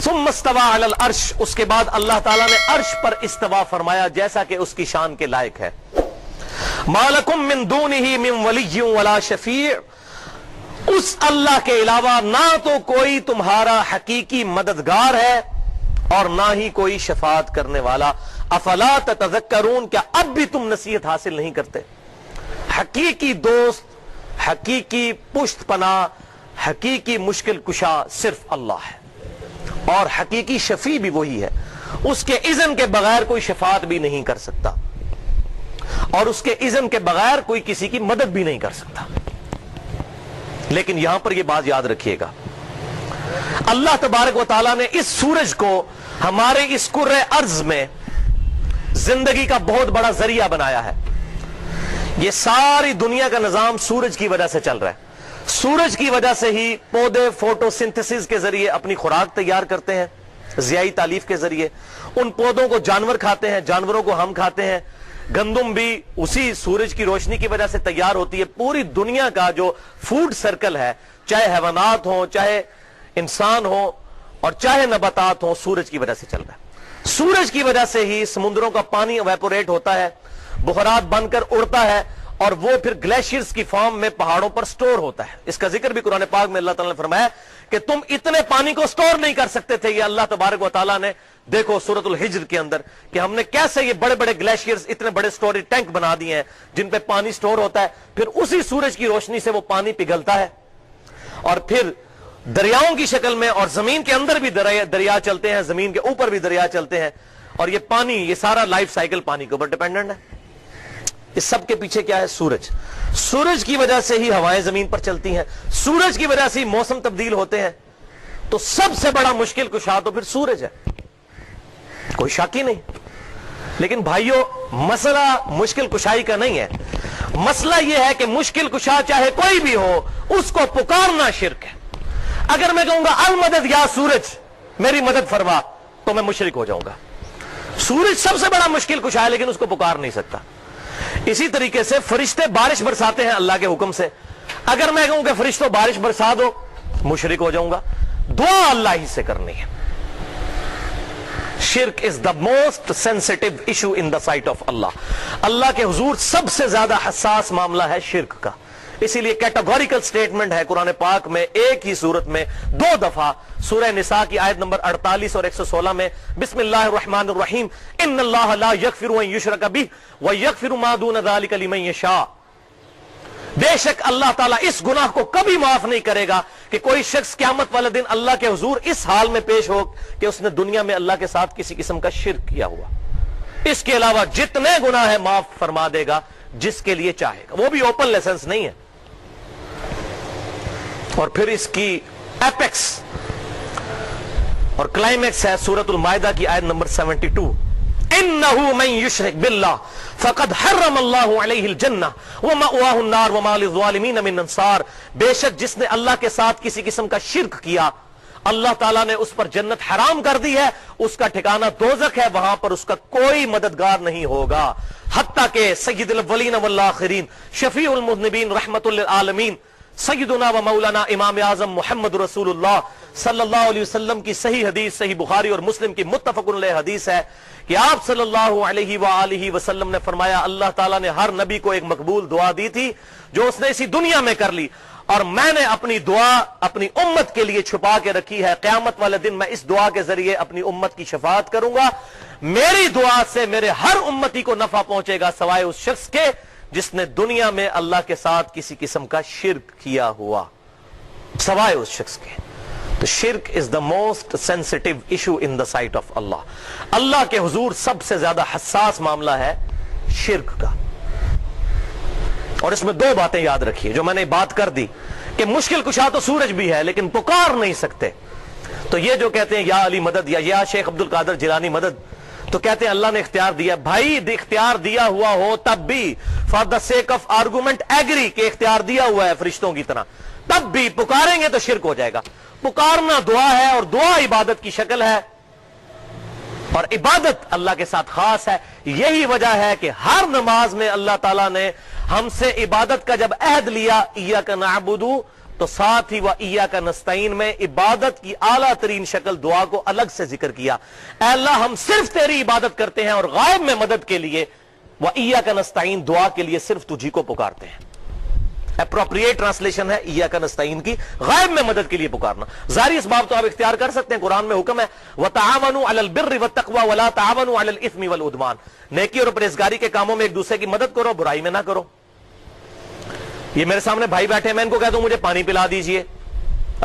ثم استوى علی العرش، اس کے بعد اللہ تعالیٰ نے عرش پر استوا فرمایا جیسا کہ اس کی شان کے لائق ہے. ما لکم من دونہ من ولی ولا شفیع، اس اللہ کے علاوہ نہ تو کوئی تمہارا حقیقی مددگار ہے اور نہ ہی کوئی شفاعت کرنے والا. افلا تتذکرون، کیا اب بھی تم نصیحت حاصل نہیں کرتے؟ حقیقی دوست، حقیقی پشت پناہ، حقیقی مشکل کشا صرف اللہ ہے، اور حقیقی شفیع بھی وہی ہے. اس کے اذن کے بغیر کوئی شفاعت بھی نہیں کر سکتا، اور اس کے اذن کے بغیر کوئی کسی کی مدد بھی نہیں کر سکتا. لیکن یہاں پر یہ بات یاد رکھیے گا، اللہ تبارک و تعالیٰ نے اس سورج کو ہمارے اس کرۂ ارض میں زندگی کا بہت بڑا ذریعہ بنایا ہے. یہ ساری دنیا کا نظام سورج کی وجہ سے چل رہا ہے. سورج کی وجہ سے ہی پودے فوٹو سنتھسس کے ذریعے اپنی خوراک تیار کرتے ہیں، ضیائی تالیف کے ذریعے. ان پودوں کو جانور کھاتے ہیں، جانوروں کو ہم کھاتے ہیں. گندم بھی اسی سورج کی روشنی کی وجہ سے تیار ہوتی ہے. پوری دنیا کا جو فوڈ سرکل ہے، چاہے حیوانات ہوں، چاہے انسان ہوں، اور چاہے نباتات ہوں، سورج کی وجہ سے چل رہا ہے. سورج کی وجہ سے ہی سمندروں کا پانی ایویپوریٹ ہوتا ہے، بخارات بن کر اڑتا ہے، اور وہ پھر گلیشیئرز کی فارم میں پہاڑوں پر سٹور ہوتا ہے. اس کا ذکر بھی قرآن پاک میں اللہ تعالیٰ نے فرمایا کہ تم اتنے پانی کو سٹور نہیں کر سکتے تھے. یہ اللہ تبارک و تعالیٰ نے دیکھو سورۃ الحجر کے اندر کہ ہم نے کیسے یہ بڑے بڑے گلیشیئرز، اتنے بڑے سٹوریج ٹینک بنا دیے ہیں جن پہ پانی سٹور ہوتا ہے. پھر اسی سورج کی روشنی سے وہ پانی پگھلتا ہے، اور پھر دریاؤں کی شکل میں، اور زمین کے اندر بھی دریا چلتے ہیں، زمین کے اوپر بھی دریا چلتے ہیں. اور یہ پانی، یہ سارا لائف سائیکل پانی کے اوپر ڈیپینڈنٹ ہے. اس سب کے پیچھے کیا ہے؟ سورج. سورج کی وجہ سے ہی ہوائیں زمین پر چلتی ہیں، سورج کی وجہ سے ہی موسم تبدیل ہوتے ہیں. تو سب سے بڑا مشکل کشا تو پھر سورج ہے، کوئی شک ہی نہیں. لیکن بھائیو، مسئلہ مشکل کشائی کا نہیں ہے. مسئلہ یہ ہے کہ مشکل کشا چاہے کوئی بھی ہو، اس کو پکارنا شرک ہے. اگر میں کہوں گا المدد یا سورج میری مدد فرما، تو میں مشرک ہو جاؤں گا. سورج سب سے بڑا مشکل کشا ہے، لیکن اس کو پکار نہیں سکتا. اسی طریقے سے فرشتے بارش برساتے ہیں اللہ کے حکم سے. اگر میں کہوں کہ فرشتوں بارش برسا دو، مشرک ہو جاؤں گا. دعا اللہ ہی سے کرنی ہے. شرک is the most sensitive issue in the sight of اللہ. اللہ کے حضور سب سے زیادہ حساس معاملہ ہے شرک کا. اسی لیے کیٹاگوریکل سٹیٹمنٹ ہے قرآن پاک میں ایک ہی صورت میں 2 دفعہ، سورہ نساء کی آیت نمبر 48 اور 116 میں، بسم اللہ الرحمن الرحیم، ان اللہ لا یغفر ان یشرک بہ ویغفر ما دون ذلک لمن یشاء. بے شک اللہ تعالیٰ اس گناہ کو کبھی معاف نہیں کرے گا کہ کوئی شخص قیامت والے دن اللہ کے حضور اس حال میں پیش ہو کہ اس نے دنیا میں اللہ کے ساتھ کسی قسم کا شرک کیا ہوا. اس کے علاوہ جتنے گناہ ہیں معاف فرما دے گا جس کے لیے چاہے گا. وہ بھی اوپن لائسنس نہیں ہے. اور پھر اس کی ایپیکس اور کلائمیکس ہے سورۃ المائدہ کی آیت نمبر 72، انہ من یشرک باللہ فقد حرم اللہ علیہ الجنہ ومأواہ النار وما للظالمین من انصار. بے شک جس نے اللہ کے ساتھ کسی قسم کا شرک کیا، اللہ تعالیٰ نے اس پر جنت حرام کر دی ہے، اس کا ٹھکانہ دوزخ ہے، وہاں پر اس کا کوئی مددگار نہیں ہوگا. حتیٰ کہ سید الاولین والآخرین، شفیع المذنبین، رحمت للعالمین، سیدنا و مولانا امام اعظم محمد رسول اللہ صلی اللہ علیہ وسلم کی صحیح حدیث، صحیح بخاری اور مسلم کی متفق علیہ حدیث ہے کہ آپ صلی اللہ علیہ وآلہ وسلم نے فرمایا، اللہ تعالیٰ نے ہر نبی کو ایک مقبول دعا دی تھی جو اس نے اسی دنیا میں کر لی، اور میں نے اپنی دعا اپنی امت کے لیے چھپا کے رکھی ہے. قیامت والے دن میں اس دعا کے ذریعے اپنی امت کی شفاعت کروں گا. میری دعا سے میرے ہر امتی کو نفع پہنچے گا سوائے اس شخص کے جس نے دنیا میں اللہ کے ساتھ کسی قسم کا شرک کیا ہوا، سوائے اس شخص کے. تو شرک is the most sensitive issue in the sight of اللہ. اللہ کے حضور سب سے زیادہ حساس معاملہ ہے شرک کا. اور اس میں 2 باتیں یاد رکھیے جو میں نے بات کر دی کہ مشکل کشا تو سورج بھی ہے لیکن پکار نہیں سکتے. تو یہ جو کہتے ہیں یا علی مدد یا شیخ عبد القادر جیلانی مدد، تو کہتے ہیں اللہ نے اختیار دیا. بھائی اختیار دیا ہوا ہو تب بھی for the sake of argument agree کہ اختیار دیا ہوا ہے فرشتوں کی طرح، تب بھی پکاریں گے تو شرک ہو جائے گا. پکارنا دعا ہے اور دعا عبادت کی شکل ہے، اور عبادت اللہ کے ساتھ خاص ہے. یہی وجہ ہے کہ ہر نماز میں اللہ تعالیٰ نے ہم سے عبادت کا جب عہد لیا، ایاک نعبد، تو ساتھ ہی وہ ایاک نستعین میں عبادت کی اعلیٰ ترین شکل دعا کو الگ سے ذکر کیا. اے اللہ ہم صرف تیری عبادت کرتے ہیں اور غائب میں مدد کے لیے وہ ایاک نستعین دعا کے لیے صرف تجھی کو پکارتے ہیں. اپروپریٹ ٹرانسلیشن ہے ایاک نستعین کی، غائب میں مدد کے لیے پکارنا. ظاہری اسباب تو آپ اختیار کر سکتے ہیں، قرآن میں حکم ہے وَتَعَاوَنُوا عَلَى الْبِرِّ وَالتَّقْوَى وَلَا تَعَاوَنُوا عَلَى الْإِثْمِ وَالْعُدْوَانِ. نیکی اور پرہیزگاری کے کاموں میں ایک دوسرے کی مدد کرو، برائی میں نہ کرو. یہ میرے سامنے بھائی بیٹھے ہیں، میں ان کو کہتا ہوں مجھے پانی پلا دیجئے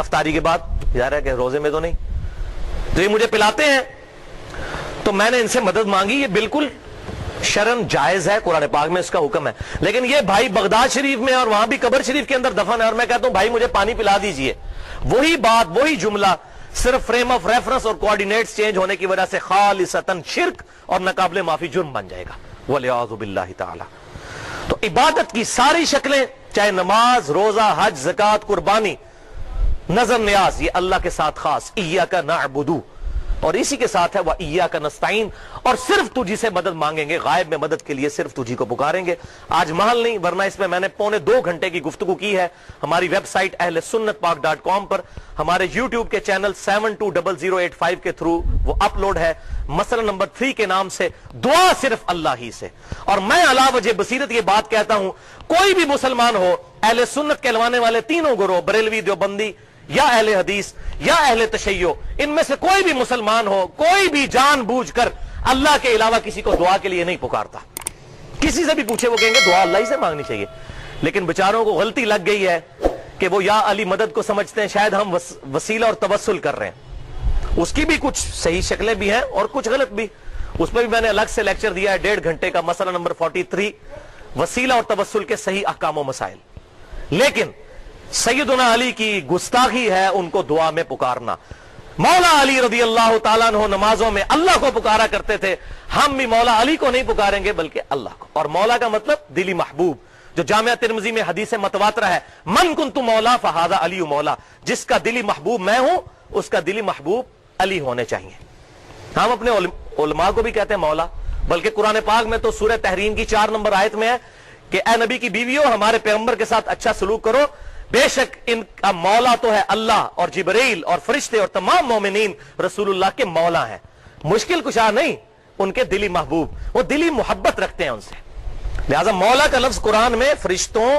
افطاری کے بعد، یار ہے کہ روزے میں تو نہیں، تو یہ مجھے پلاتے ہیں تو میں نے ان سے مدد مانگی، یہ بالکل شرعن جائز ہے، قرآن پاک میں اس کا حکم ہے. لیکن یہ بھائی بغداد شریف میں اور وہاں بھی قبر شریف کے اندر دفن ہے اور میں کہتا ہوں بھائی مجھے پانی پلا دیجئے، وہی بات وہی جملہ صرف فریم آف ریفرنس اور کوآرڈینیٹس چینج ہونے کی وجہ سے خالصتاً شرک اور ناقابل معافی جرم بن جائے گا، والعیاذ باللہ تعالی. تو عبادت کی ساری شکلیں، چاہے نماز، روزہ، حج، زکوٰۃ، قربانی، نظر نیاز، یہ اللہ کے ساتھ خاص ایاک نعبد، اور اسی کے ساتھ ہے وَإِيَّاكَ نَسْتَعِينُ، اور صرف تجھی سے مدد مانگیں گے، غائب میں مدد کے لیے صرف تجھی کو پکاریں گے. آج محل نہیں، ورنہ اس میں نے پونے 2 گھنٹے کی گفتگو کی ہے. ہماری ویب سائٹ اہل سنت پاک .com پر، ہمارے یوٹیوب کے چینل 720085 کے تھرو وہ اپلوڈ ہے، مسئلہ نمبر 3 کے نام سے دعا صرف اللہ ہی سے. اور میں علا وجہ بصیرت یہ بات کہتا ہوں، کوئی بھی مسلمان ہو، اہل سنت کہلوانے والے تینوں گروہ، بریلوی، دیوبندی یا اہل حدیث یا اہل تشیع، ان میں سے کوئی بھی مسلمان ہو، کوئی بھی جان بوجھ کر اللہ کے علاوہ کسی کو دعا کے لیے نہیں پکارتا. کسی سے بھی پوچھے وہ کہیں گے دعا اللہ ہی سے مانگنی چاہیے. لیکن بیچاروں کو غلطی لگ گئی ہے کہ وہ یا علی مدد کو سمجھتے ہیں شاید ہم وسیلہ اور توسل کر رہے ہیں. اس کی بھی کچھ صحیح شکلیں بھی ہیں اور کچھ غلط بھی. اس پہ بھی میں نے الگ سے لیکچر دیا ہے 1.5 گھنٹے کا، مسئلہ نمبر 43، وسیلہ اور توسل کے صحیح احکام و مسائل. لیکن سیدنا علی کی گستاخی ہے ان کو دعا میں پکارنا. مولا علی رضی اللہ تعالیٰ عنہ نمازوں میں اللہ کو پکارا کرتے تھے، ہم بھی مولا علی کو نہیں پکاریں گے بلکہ اللہ کو. اور مولا کا مطلب دلی محبوب، جو جامعہ ترمذی میں حدیث متواترہ ہے، من کنت مولا فہذا علی مولا، جس کا دلی محبوب میں ہوں اس کا دلی محبوب علی ہونے چاہیے. ہم اپنے علماء کو بھی کہتے ہیں مولا، بلکہ قرآن پاک میں تو سورہ تحریم کی 4 نمبر آیت میں ہے کہ اے نبی کی بیویوں ہمارے پیغمبر کے ساتھ اچھا سلوک کرو، بے شک ان کا مولا تو ہے اللہ اور جبریل اور فرشتے اور تمام مومنین رسول اللہ کے مولا ہیں. مشکل کشا نہیں، ان کے دلی محبوب، وہ دلی محبت رکھتے ہیں ان سے. لہذا مولا کا لفظ قرآن میں فرشتوں،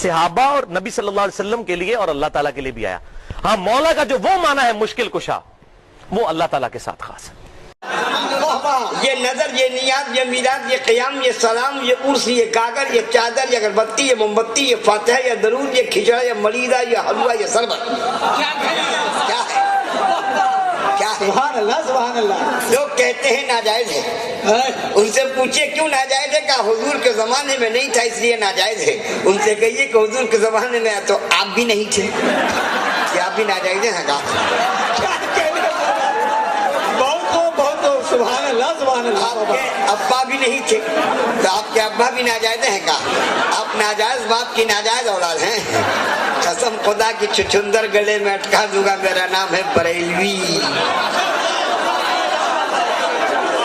صحابہ اور نبی صلی اللہ علیہ وسلم کے لیے اور اللہ تعالیٰ کے لیے بھی آیا. ہاں مولا کا جو وہ معنی ہے مشکل کشا، وہ اللہ تعالیٰ کے ساتھ خاص ہے. یہ نظر، یہ نیاز، یہ میلاد، یہ قیام، یہ سلام، یہ عرس، یہ گاگر، یہ چادر، یہ اگربتی، یہ موم بتی، یہ فاتحہ، یہ درود، یہ کھچڑا، یہ ملیدہ، یہ حلوہ، یہ شربت، کیا ہے؟ کیا ہے؟ سبحان اللہ سبحان اللہ. لوگ کہتے ہیں ناجائز ہے، ان سے پوچھے کیوں ناجائز ہے؟ کہا حضور کے زمانے میں نہیں تھا اس لیے ناجائز ہے. ان سے کہیے کہ حضور کے زمانے میں تو آپ بھی نہیں تھے، کہ آپ بھی ناجائز ہیں؟ کہا سبحان اللہ سبحان اللہ. آپ کے ابا بھی نہیں تھے تو آپ کے ابا بھی ناجائز ہیں؟ کہا آپ ناجائز باپ کی ناجائز اولاد ہیں. قسم خدا کی چچندر گلے میں اٹکا دوں گا، میرا نام ہے بریلوی.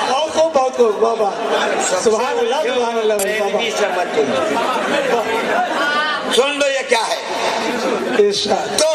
بہت خوب بابا، سبحان اللہ سبحان اللہ. بریلوی سے مت سن لو یہ کیا ہے. ارشاد. تو